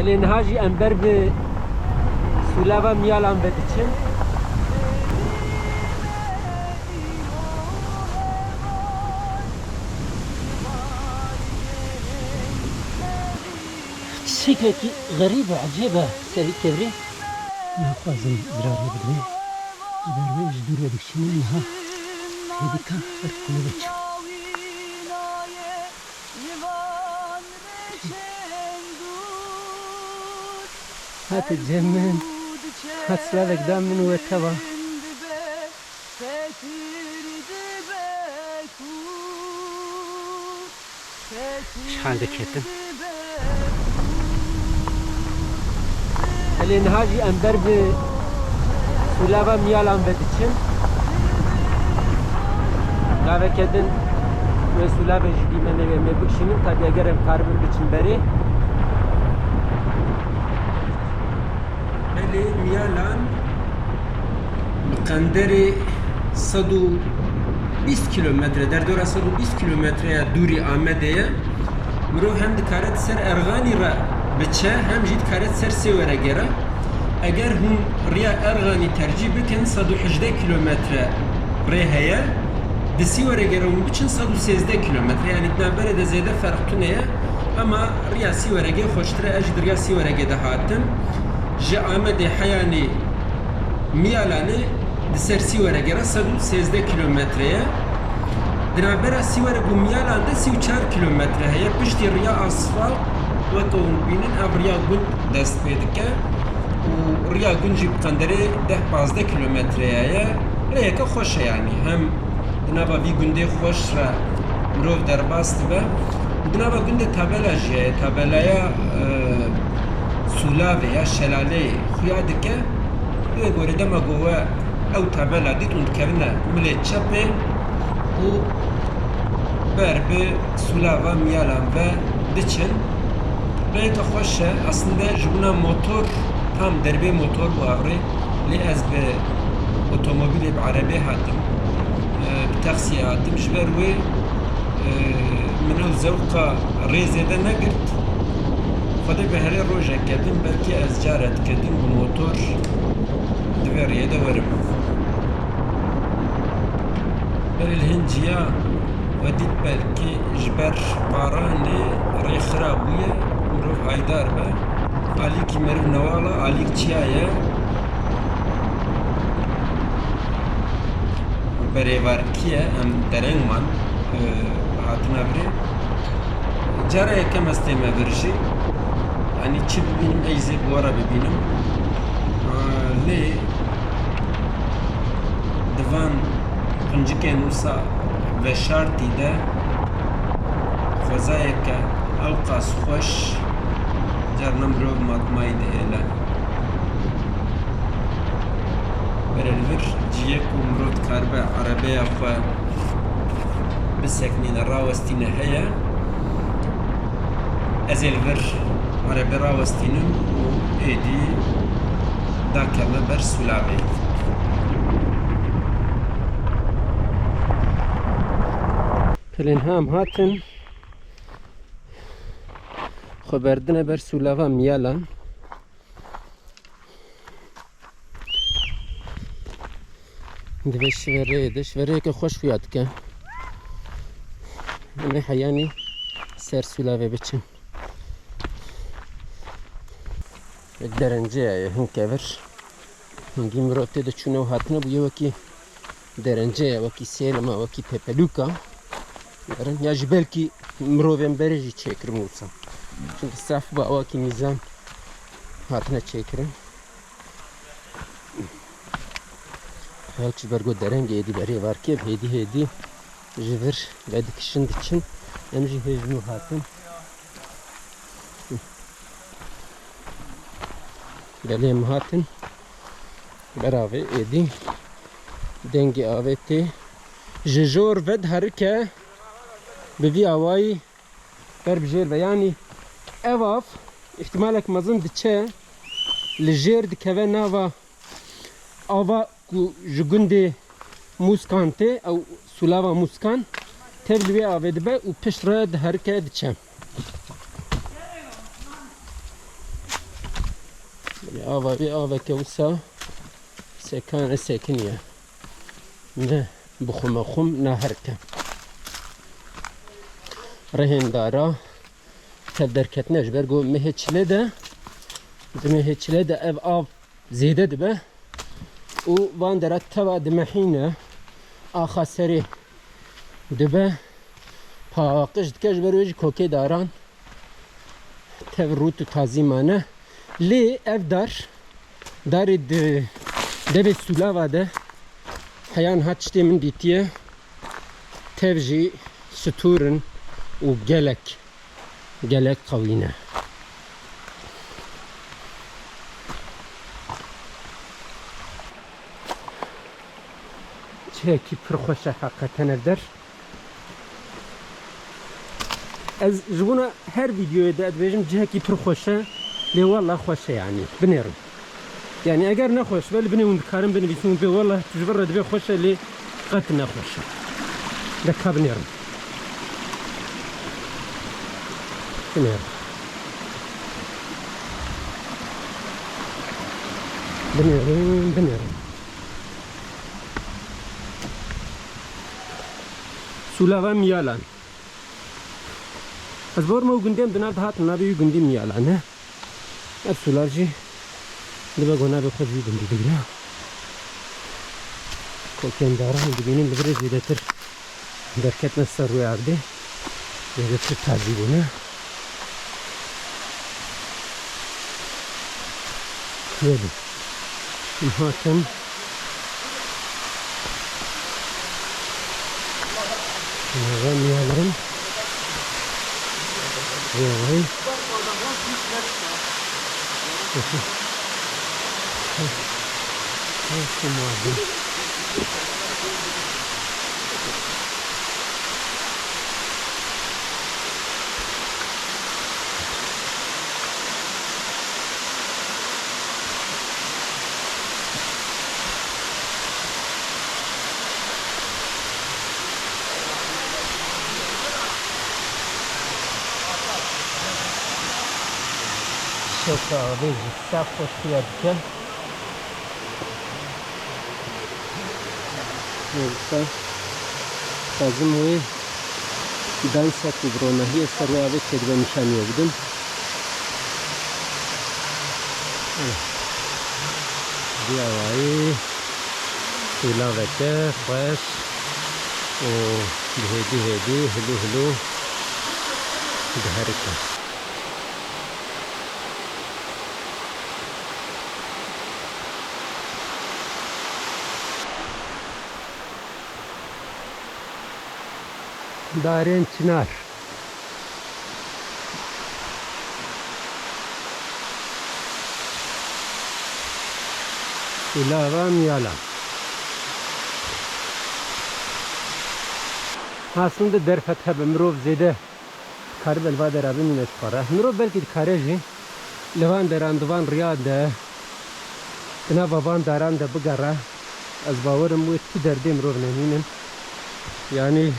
الانهاجي انبر بسلابا ميالان بدچن شكلك غريب وعجيبة سري كبري ما خوازم زراري بدوي زبروي جدور ودكشني منها هديكا بركوني بچو هات الجمن هات سلافك دام من وتوا شحال دكيتن الانهاجي انبر بسلابا ميالان بدچن داوكدن ve sülave jidimene ve mebukşinin tabi egerem karbon biçim beri eli miyalan kanderi 120 kilometre derdora 120 kilometreye duri Ahmediye mro hem dikaret ser Ergani ra biçe hem jid karet ser severe gera eğer hun riya Ergani tercih bikin 118 kilometre reheye disi vere gereğin için 113 kilometre yani nabere de zede fark tuneye ama riyasi verege hoştra ejder riyasi verege de hatim je Ahmedi hayani miyalani disersi verege 113 kilometreye dinabera si vere bu miyalan de 34 kilometre heye pişti riya asfalt ve tohum binin ab riya gün dest pedike u riya gün jib kandere 10-15 kilometreye riyaka hoş yani hem dinaba bir günde hoş ra mrov derbast be dinaba günde tabela je tabelaya sulave ya şelale xuya dike ve gore dema gova ev tabela ditun kevne mile çape u berbe sulava miyalan ve diçin ve ta hoş aslında jibuna motor tam derbe motor bu avre li ez be otomobil be arabe hatim taksi hatim jber ve من الزوقة ريزة نقرت خدي بهالي روجا كدين بركي أزجارت كدين بموتور دبر يدا ورم بر الهنجيا وديت بركي جبر باراني ري خرابوية مروف هايدار با عليك مرو نوالا عليك تشايا بري واركيا ام درنگمان هاتنا بری جاره کم استمه برشی یعنی چی ببینم ایزی بوارا ببینم لی دوان پنجکه نوسا و شرطی ده خوزای که اوقاس خوش جار نمرو ماتمای ده ایلا برالور جیه کمرود کاربه عربه خواه بسكنين الراوستين هيا ازل فر عربي راوستينم و ايدي داكما بر سلابي الانهام هاتن خبردنا بر سلابا ميالان دبش وريك خوش فياتك من حياني سر سلافه بچن درنجه هم كبر هنگی مروته ده چونه و هاتنه بویه وکی درنجه وکی سیلما وکی پپلوکا برن یا جبل کی مروven برجی çekirim olsa çünkü saf bu vaki nizam hatına çekirim Halk bergo derenge edi bari var ki hedi jivir ve dikişin için emji hejnu hatın Belem hatın beraber edi denge aveti jejor ved harike bevi avai berbjer ve yani evaf ihtimalek mazın diçe lejer dikeve nava ava ku jugunde muskante au sulava muskan tevliye avedbe u pişre harike diçe Ava bir aveke usa sekane sekiniye. Ne buxuma xum ne herke. Rehindara tev derketne jber go meheçle de ev av zede dibe. O van derat tava demehine axa seri dibe. Paqış dikej beroj koke daran. Tev rutu tazimane. Li ev dari deve sulava de hayan haçte min ditiye tevji süturun u gelek kavine. Çeki pır xoşa hakikaten evder. Ez jibuna her videoya da edbejim ciheki pır xoşa li wallah xoşa yani binerim. Yani eğer ne xoş bel bine undkarım beni bisun be wallah tujbarra de xoşa li qat ne xoşa. Da kabnerim. Binerim. Sulava miyalan. Az bor mu gündem dinav hat nabi gündem miyalan ha. Ab sularji dibe gona be xoş gündem digra. Kokendara dibinin libre zidetir. Derket nasar rüyardı. Zidetir tazi bunu. Böyle. Hakan ben yalarım. Vay. Şoka veji safo şiyadken neyse tazım ve dansa kubrona hiye sarıya ve kedve nişanıyor gidin diyavayı ilavete hoş o hedi hulu harika. Daren Çınar. İlavam yalan. Aslında derfet hebe mirov zede karib elva derabin yine spara. Mirov belki kareji levan deran divan riyade ina baban daran da bugara az bavarım bu etki derdi mirov neminin. Yani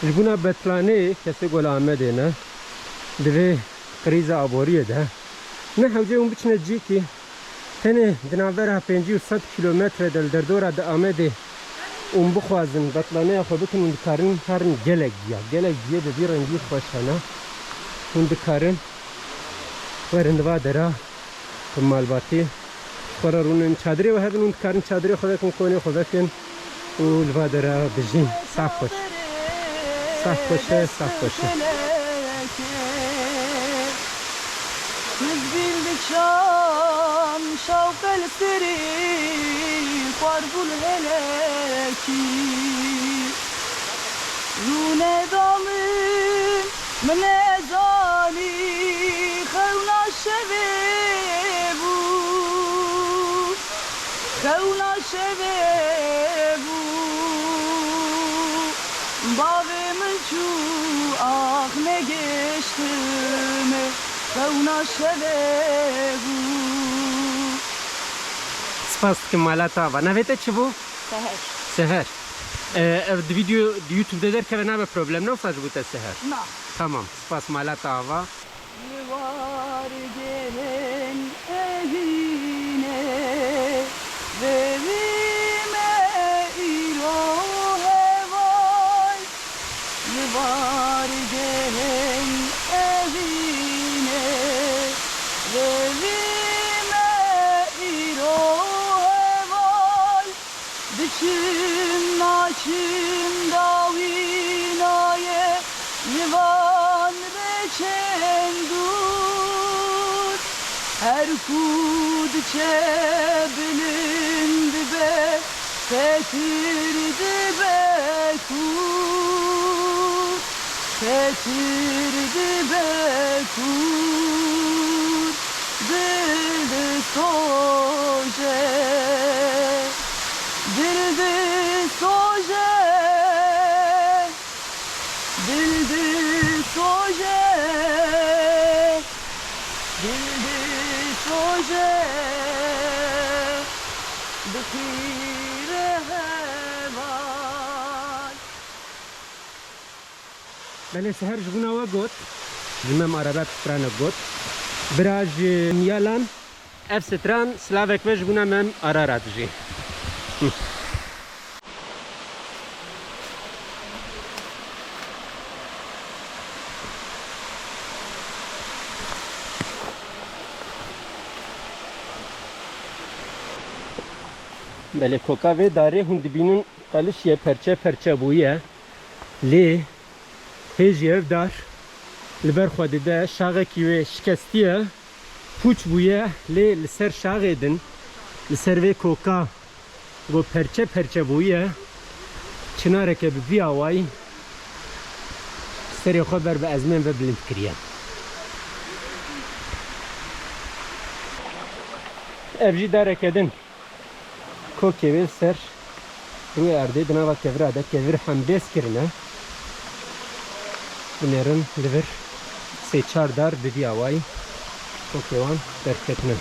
buna betlane kese gol Ahmed'e ne deve kriza aboriye de ne havcı biçne ki tane dinavera 500 kilometre del derdora da Ahmed'e bu xwazin betlane ya xobetun dikarin harin gelek diye de bir rengi xoşana dikarin verin va dera malbati qararun çadri ve hebun dikarin çadri xobetun kone xobetun u va dera bijin safos saf koşu. Biz bildik şan şavkal seri farbul heleki Rune dalın mene zali khawna şevebu Bağımın şu ah ne geçtime Kavna şevebu Spas ki malata va navete çibu seher video YouTube'da derken ne bir problem ne olsa bu seher tamam spas malata va var gelen ehi naçim naçim davinaye Livan reçen dur Her kud çebilind be Setirdi be kud Setirdi be kud Dildi soje Dildi soje Dildi soje Dildi soje Bıkire heval Bele seher jguna wa got Zimem araba strana got Biraj Mialan Ev stran Slavek ve jguna mem ararat ji Bele koka ve dare hun dibinin kalışye perçe perçe buye li heci evdar liber xwedî de şaxekî wê şikestiye pûç bûye lê li ser şaxê din li ser vê koka got perçe perçe bûye çinareke bi vî awayî serê xwe ber bi ezmên ve bilind kiriye. Ev jî dereke din kokê wê ser rûyê erdê di nava kevira de kevir hembêz kirine binêrin li vir sê çar dar bi vî awayî kokê wan derketine.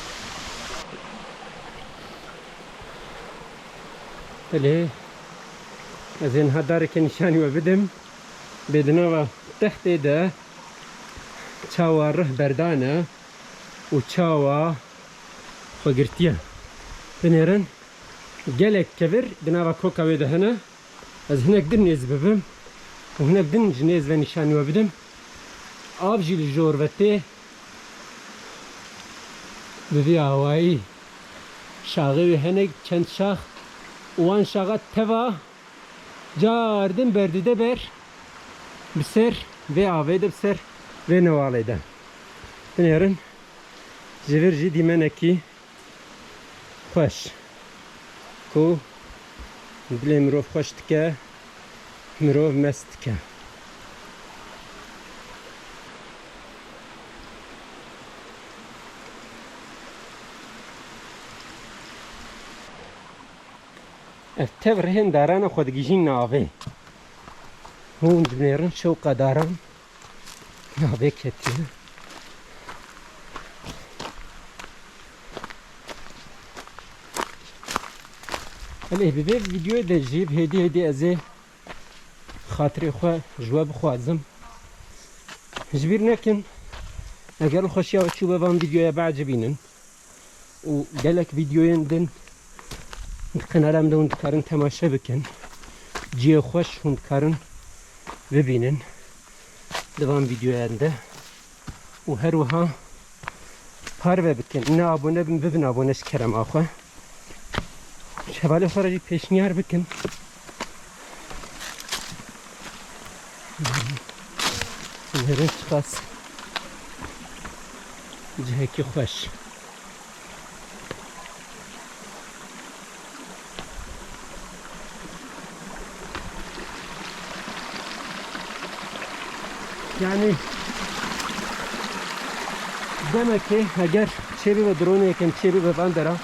Dilê ez ê niha darekê nîşanî we bidim bê di nava textê de çawa rih berdan e û çawa xwegirtiye. Binêrin gelek kevir di nava koka wê de hene ez hinek din nêz bibim û hinek din ji nêz ve nîşanî we bidim av jî li jor ve tê bi vî awayî şaxê wê hinek çend şax û wan şaxa teva car din berdîde ber bi ser vê avê de bi ser vê nevalê de. Binêrin ji vir jî dîmenekî xweş ku dilê mirov xweş dike mirov mest dike. Ev tev rihên darana xwe digîjîn navê hûn binêrin şewqa daran navê ketiye. Elê bi vê vîdyoyê de jî hêdî hêdî ez ê xatirê xwe ji we bixwazim. Ji bîr nekin eger li xweşiya we çû be van vîdyoya beዕcibînin û gelek vîdyoyên din di qenerem de hûn dikarin temaşe bikin. Ciyê xweş hûn dikarin bibînin di van vîdyoyan de û her wiha parve bikin. Ne abone bin bibin abone ji kerema xwe. Şevalê xwe re jî pêşniyar bikin. Binêrin çiqas cihekî xweş. Yani demek ki eğer çebi ve drone'yken çebi ve bandera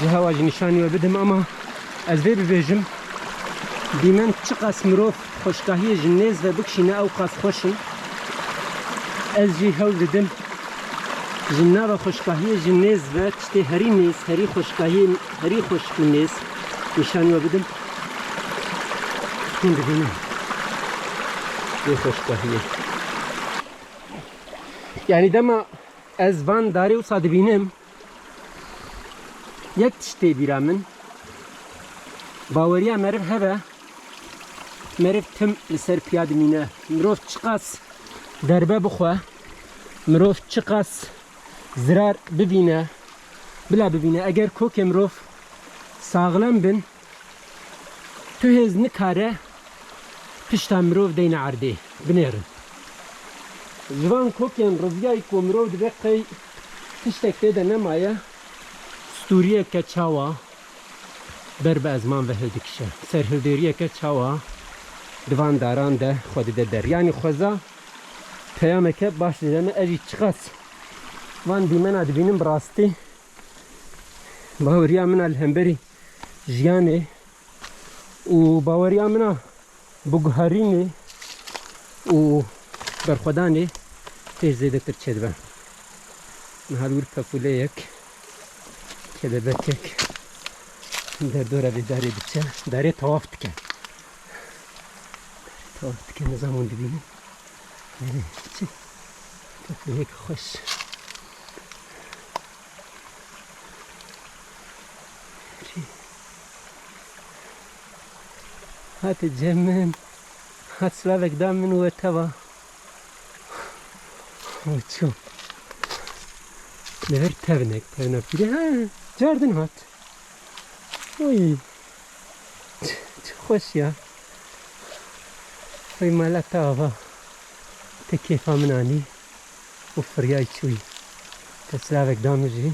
ciha ve nişanı bidim ama ez vê bibêjim dîmen çi qas mirov xweşgahiyê ji nêz ve bikişîne ew qas xweş in ez jî hewl didim ji nava xweşgahiyê ji nêz ve tiştê herî nêz herî xweşgahiyê herî xweş û nêz nîşanî we bidim hûn dibînin vê xweşgahiyê. Yani dema ez van darê wisa dibînim yek tiştê bîra min baweriya meriv hebe meriv tim li ser piya dimîne mirov çi qas derbe bixwe mirov çi qas zirar bibîne bila bibîne eger kokê mirov saxlem bin تو هز نکاره پشتا مروف دین عرده بنیرن جوان کوکین روزیای که مروف دوی قی تشتک دیده نمایه ستوریه که چاوا بر به ازمان و هلدکشه سر هلدریه که چاوا دوان داران ده خودی ده در یعنی خوزا پیامه که باش دیدن اجی چقاس وان دیمن دبینم براستی باوریا من الهمبری جیانه و باوریا من بگهارینه و برخودانه تیز زیده تر چه دبن نهالور پپوله یک کلبک یک در دوره بیداری بچه داره تواف دکن تواف دکن نظامون دبینم چه پپوله یک خوش هات جمن هات سلاوك دام من وتوا وشو نفر تبنك بيدي ها جاردن هات وي خوش يا وي مالا تاوا تكيفا مناني وفرياي شوي تسلاوك دام جي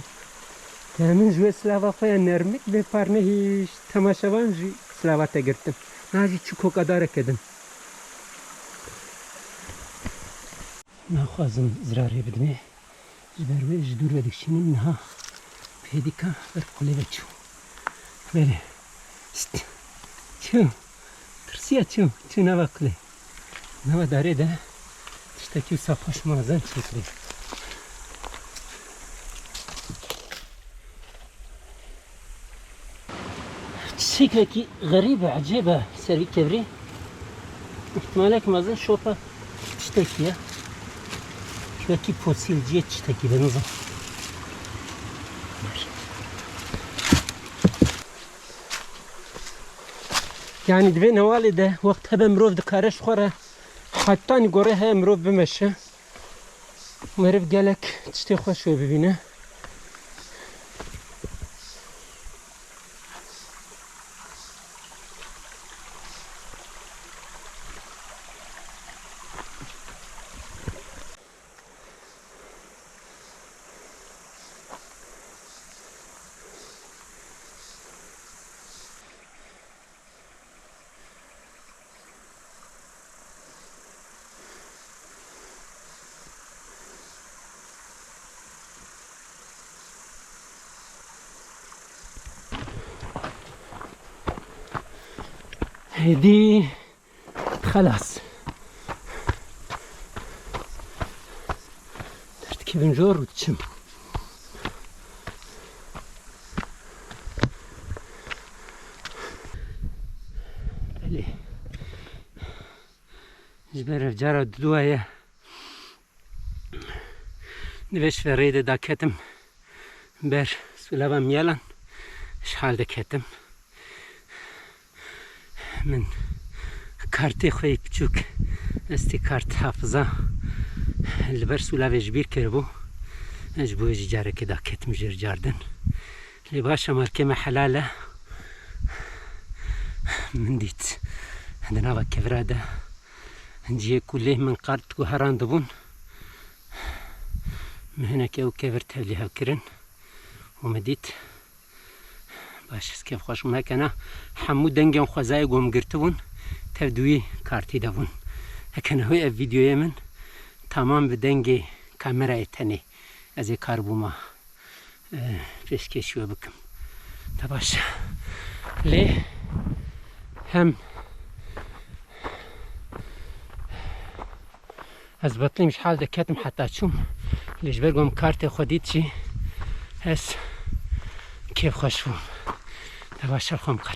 من جوی سلاوا فیا نرمک به پرنه هیچ تماشاوان جی سلاوا تگرتم ناجی چوکو قداره کدم نخوازم زراری بدمه جبر و جدور و دکشینم نها پیدیکا بر قلی بچو بله چو ترسیه چو نوا قلی نوا داره ده تشتاکیو صافاش مازن چیزی شكلك غريبة عجيبة سيرفي كبري احتمالك مازن شوفة تشتكي شوكي فوسيل جيت تشتكي بنظام يعني دبين والده وقت هبه مروف دكارش خوره حتى نقوره هاي مروف بمشي مرف قالك تشتي خوش شو ببينه هدي خلاص ترتكب نجور وتشم بلي جبر رجارة دوايا نبش فريدة دا كتم بر سلابا ميالان شحال دا كتم من کارتی خوی بچوک استی کارت حافظه لبر سولاوی جبیر کربو اجبو جاره که دا کتم جر جاردن لباش مالکه حلاله من دیت عندنا با کفراده انجیه کله من قارت کو هران دبون مهنه که او کفر تبلیه کرن ومدیت باش كيف خوش ما كان حمود دنجن خوزاي قوم قرتبون تبدوي كارتي دبون هكذا هو الفيديو يمن تمام بدنجي كاميرا تاني ازي كاربوما فيش كيشو بكم تباش ليه هم از بطلي مش حال دكاتم حتى تشوم ليش برقم كارتي خديت شي هس كيف خوش فهم تباشر خم قل